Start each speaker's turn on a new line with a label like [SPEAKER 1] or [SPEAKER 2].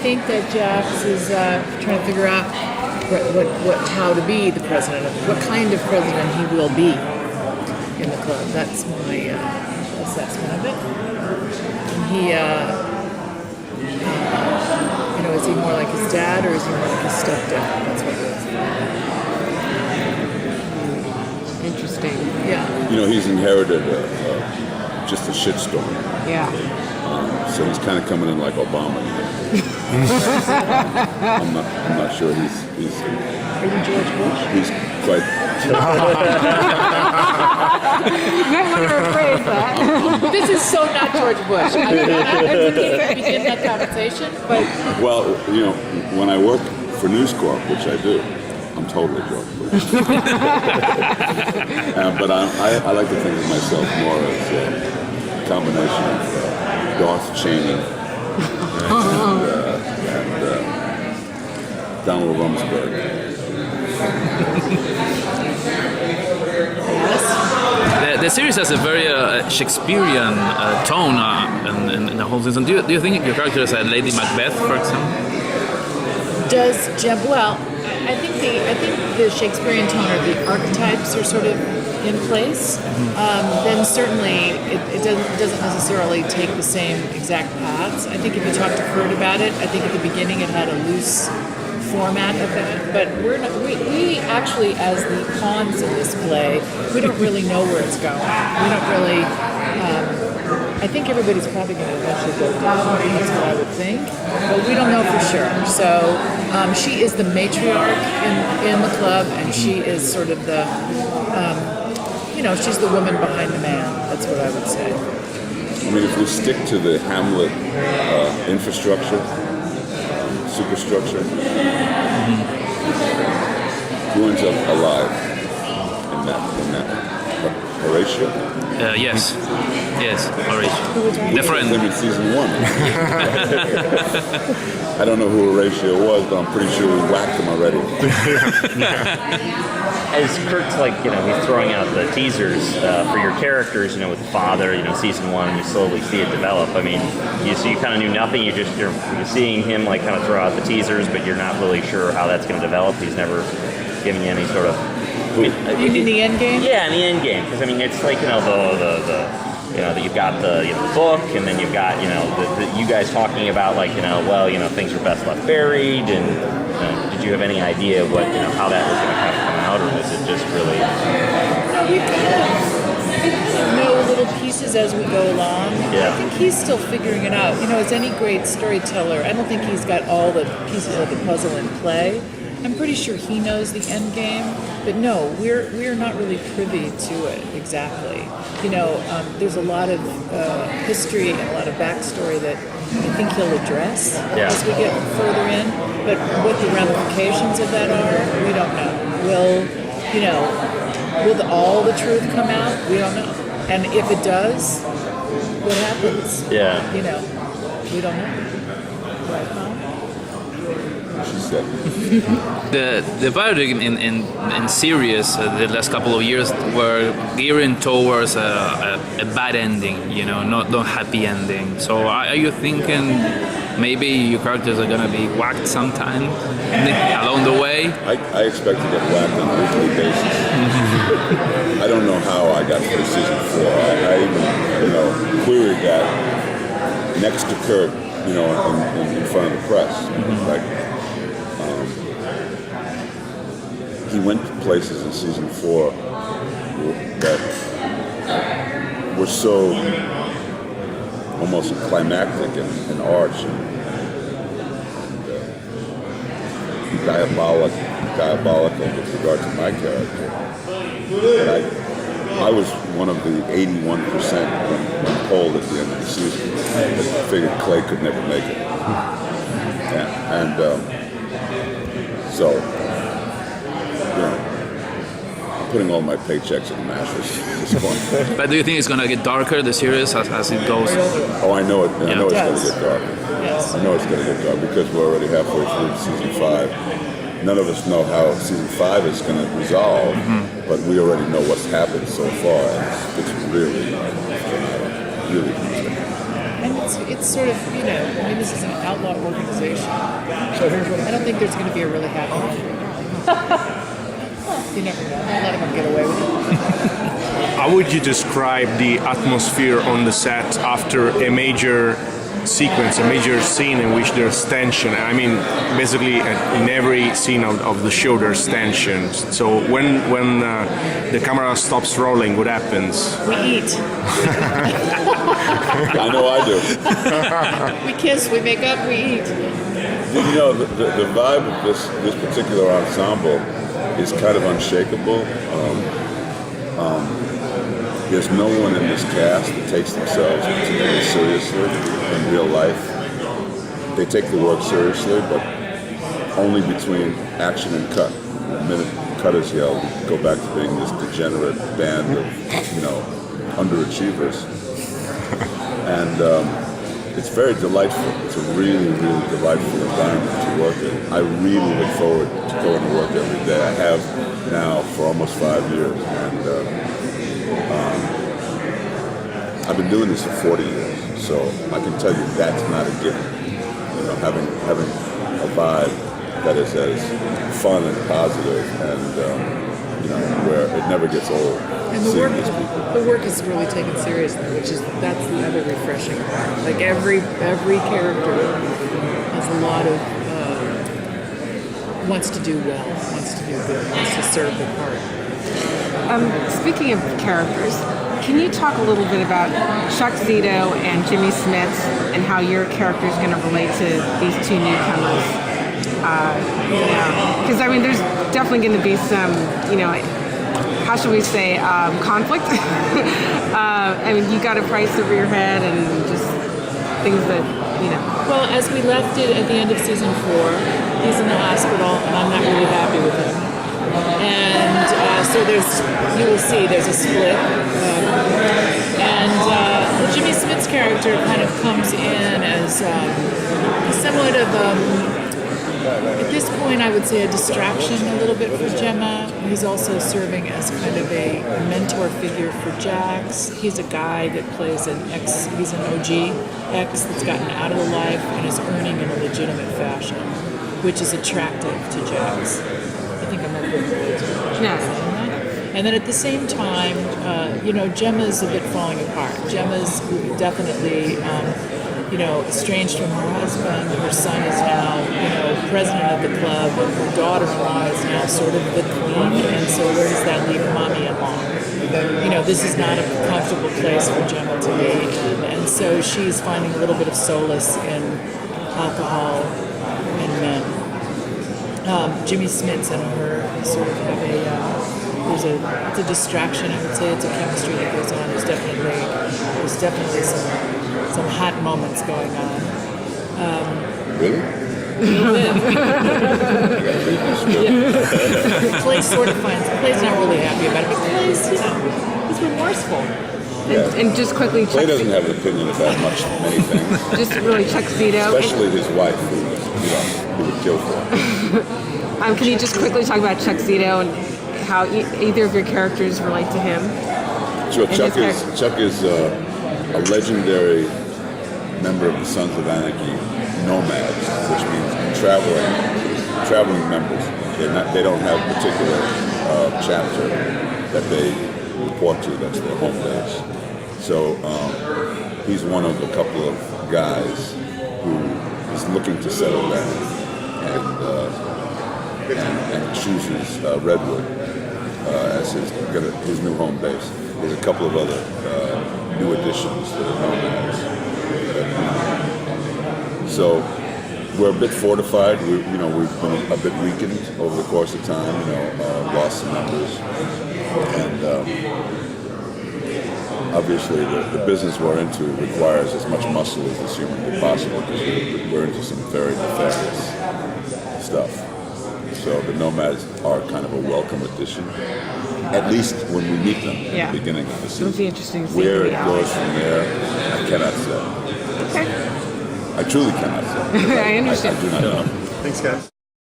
[SPEAKER 1] think that Jax is trying to figure out how to be the president, what kind of president he will be in the club. That's my assessment of it. And he, is he more like his dad or is he more like his stepdad? That's what it is.
[SPEAKER 2] Interesting.
[SPEAKER 1] Yeah.
[SPEAKER 3] He's inherited just a shitstorm.
[SPEAKER 2] Yeah.
[SPEAKER 3] So he's kind of coming in like Obama. I'm not sure he's.
[SPEAKER 1] Are you George Bush?
[SPEAKER 3] He's quite.
[SPEAKER 2] You might want to rephrase that.
[SPEAKER 1] This is so not George Bush. I didn't begin that conversation, but...
[SPEAKER 3] Well, when I work for News Corp, which I do, I'm totally George Bush. But I like to think of myself more as a combination of Darth Cheney and Donald Rumsfeld.
[SPEAKER 4] The series has a very Shakespearean tone in the whole season. Do you think your character is Lady Macbeth, for example?
[SPEAKER 1] I think the Shakespearean tone or the archetypes are sort of in place. Then certainly it doesn't necessarily take the same exact paths. I think if you talk to Kurt about it, I think at the beginning it had a loose format of that, but we actually, as the pawns in this play, we don't really know where it's going. We don't really. I think everybody's probably going to eventually go down. That's what I would think, but we don't know for sure. So she is the matriarch in the club, and she is sort of the, she's the woman behind the man. That's what I would say.
[SPEAKER 3] I mean, if we stick to the Hamlet infrastructure. Superstructure. Who ends up alive in that Horatio?
[SPEAKER 4] Yes, Horatio. The friend.
[SPEAKER 3] Him in season 1. I don't know who Horatio was, but I'm pretty sure we whacked him already.
[SPEAKER 5] As Kurt's he's throwing out the teasers for your characters, with the father, season 1, you slowly see it develop. I mean, you kind of knew nothing. You're seeing him kind of throw out the teasers, but you're not really sure how that's going to develop. He's never giving you any sort of.
[SPEAKER 1] You mean the end game?
[SPEAKER 5] Yeah, in the end game, because it's like that you've got the book, and then you've got you guys talking about things are best left buried, and did you have any idea what how that was going to kind of come out, or was it just really?
[SPEAKER 1] We kind of know little pieces as we go along.
[SPEAKER 5] Yeah.
[SPEAKER 1] I think he's still figuring it out. As any great storyteller, I don't think he's got all the pieces of the puzzle in play. I'm pretty sure he knows the end game, but no, we're not really privy to it exactly. There's a lot of history and a lot of backstory that I think he'll address as we get further in. But what the ramifications of that are, we don't know. Will all the truth come out? We don't know. And if it does, what happens?
[SPEAKER 5] Yeah.
[SPEAKER 1] We don't know. Right, huh?
[SPEAKER 4] The biopic in series the last couple of years were gearing towards a bad ending, not happy ending. So are you thinking maybe your characters are gonna be whacked sometime along the way?
[SPEAKER 3] I expect to get whacked on a weekly basis. I don't know how I got through season 4. I even queried that next to Kurt, in front of the press. He went to places in season 4 that were so almost climactic and arch and diabolical with regard to my character. And I was one of the 81% when polled at the end of the season that figured Clay could never make it. Yeah, and so. I'm putting all my paychecks in the mattress at this point.
[SPEAKER 4] But do you think it's going to get darker, the series, as it goes?
[SPEAKER 3] Oh, I know it. I know it's going to get darker.
[SPEAKER 1] Yes.
[SPEAKER 3] I know it's going to get darker because we're already halfway through season 5. None of us know how season 5 is going to resolve, but we already know what's happened so far. And it's really interesting.
[SPEAKER 1] And it's sort of, I mean, this is an outlaw organization. I don't think there's going to be a really happy ending. You never know. A lot of them get away with it.
[SPEAKER 6] How would you describe the atmosphere on the set after a major sequence, a major scene in which there's tension? I mean, basically in every scene of the show there's tension. So when the camera stops rolling, what happens?
[SPEAKER 1] We eat.
[SPEAKER 3] I know I do.
[SPEAKER 1] We kiss, we make up, we eat.
[SPEAKER 3] The vibe of this particular ensemble is kind of unshakable. There's no one in this cast that takes themselves particularly seriously in real life. They take the work seriously, but only between action and cut. The minute cut is yelled, we go back to being this degenerate band of, underachievers. And it's very delightful. It's a really, really delightful environment to work in. I really look forward to going to work every day. I have now for almost 5 years. And I've been doing this for 40 years, so I can tell you that's not a given. Having a vibe that is as fun and positive, and where it never gets old.
[SPEAKER 1] And the work is really taken seriously, that's the other refreshing part. Like every character has a lot of wants to do well, wants to do good, wants to serve the part.
[SPEAKER 2] Speaking of characters, can you talk a little bit about Chuck Zito and Jimmy Smits and how your character is going to relate to these two newcomers? Because I mean, there's definitely going to be some, how should we say, conflict. I mean, you got a price over your head and just things that,
[SPEAKER 1] Well, as we left it at the end of season 4, he's in the hospital, and I'm not really happy with him. And so you will see there's a split. The Jimmy Smits character kind of comes in as somewhat of, at this point, I would say a distraction a little bit for Gemma. He's also serving as kind of a mentor figure for Jax. He's a guy that plays he's an OG ex that's gotten out of the life and is earning in a legitimate fashion, which is attractive to Jax. I think I'm a good word.
[SPEAKER 2] Yes.
[SPEAKER 1] And then at the same time, Gemma's a bit falling apart. Gemma's definitely, estranged from her husband. Her son is now, president of the club, and her daughter-in-law is now sort of the queen. And so where does that leave mommy-in-law? This is not a comfortable place for Gemma to be in. And so she's finding a little bit of solace in alcohol and men. Jimmy Smits and her sort of have it's a distraction. I would say it's a chemistry that goes on. There's definitely some hot moments going on.
[SPEAKER 3] Really?
[SPEAKER 1] Clay's Clay's not really happy about it, but Clay's, he's remorseful.
[SPEAKER 3] Yeah.
[SPEAKER 2] And just quickly,
[SPEAKER 3] Clay
[SPEAKER 2] Chuck
[SPEAKER 3] doesn't have an opinion about many things,
[SPEAKER 2] just really Chuck Zito.
[SPEAKER 3] especially his wife, who would kill for him.
[SPEAKER 2] Can you just quickly talk about Chuck Zito and how either of your characters relate to him?
[SPEAKER 3] Sure. Chuck is a legendary member of the Sons of Anarchy, nomads, which means traveling members. They don't have a particular chapter that they report to. That's their home base. So he's one of a couple of guys who is looking to settle down and chooses Redwood as his new home base. There's a couple of other new additions to the nomads. So we're a bit fortified. We've been a bit weakened over the course of time. Lost some members, and obviously the business we're into requires as much muscle as is humanly possible because we're into some very nefarious stuff. So the nomads are kind of a welcome addition, at least when we meet them at the beginning of the season.
[SPEAKER 2] It'll be interesting to see
[SPEAKER 3] where it goes from there, I cannot say.
[SPEAKER 2] Okay.
[SPEAKER 3] I truly cannot say.
[SPEAKER 2] I understand.
[SPEAKER 3] I do not know.
[SPEAKER 6] Thanks, guys.